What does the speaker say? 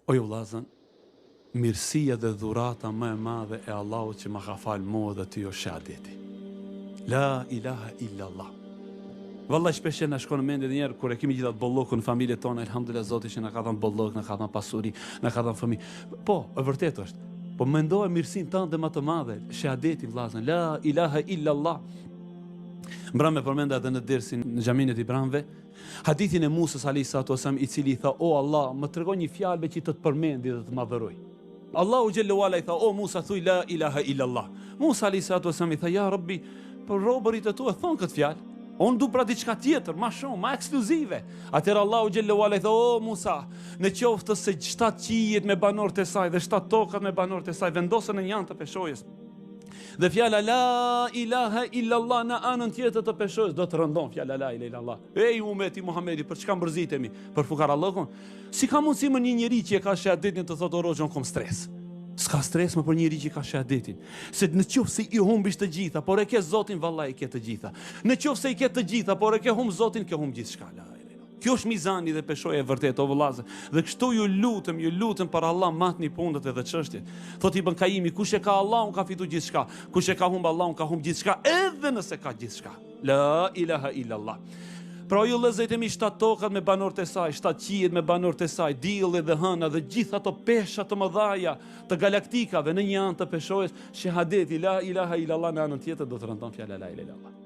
O ju vllazën, mirësia dhe dhurata më e madhe e Allahut që ma ka falë mua dhe ty o shahadeti. La ilaha illa Allah. Vallai shpesh na shkon në mendje njerë kur e kemi gjithat bollokun në familjet tona, elhamdulillah Zoti që na ka dhënë bollok, na ka dhënë pasuri, na ka dhënë fëmijë. Po, e vërtetë është. Po mendoje mirësinë tënde më të madhe, shahadeti vllazën, la ilaha illa Allah. Mbra me përmenda edhe në dersin në xhamin e Ibranve, hadithin e Musës alayhis salam i cili i tha: "O Allah, më tregon një fjalë që të përmendi dhe të madhëroj." Allahu xhallahu ala i tha: "O Musa, thuj la ilaha illa Allah." Musa alayhis salam i tha: "Ja Rabbi, por robërit e tu e thon këtë fjalë. Unë du pra diçka tjetër, ma shumë, ma ekskluzive." Atëherë Allahu xhallahu ala i tha: "O Musa, në qoftë se 7 qijet me banorët e saj dhe 7 tokat me banorët e saj vendosen në një anë të peshojës, dhe fjala la ilaha illallah në anën tjetër të peshojës, do të rëndon fjala la ilaha illallah. Ej umeti Muhamedi, për çka mbërzitemi? Për fukarallëkun? Si ka mundësi më një njeri që e ka shahadetin të thotë orogjon kom stres? S'ka stres më për njëri që ka shahadetin. Se në qoftë se i humbish të gjitha, por e ke Zotin, vallai ke të gjitha. Në qoftë se i ke të gjitha, por e ke humb Zotin, ke humb gjithçka. Kjo është mizani dhe peshoja e vërtetë o vëllazë. Dhe kështu ju lutem për Allah matni punët edhe çështjet. Thot Ibn Kaimi, kush e ka Allahun ka fitu gjithçka. Kush e ka humb Allahun ka humb gjithçka, edhe nëse ka gjithçka. La ilaha illallah. Pra ju lëzëjtemi 7 tokat me banorët e saj, 7 qijet me banorët e saj, dielli dhe hëna dhe gjithë ato pesha të mëdhaja të galaktikave në një anë të peshojës, shahadeti la ilaha illallah në anën tjetër do të rëndon fjala la ilaha illallah.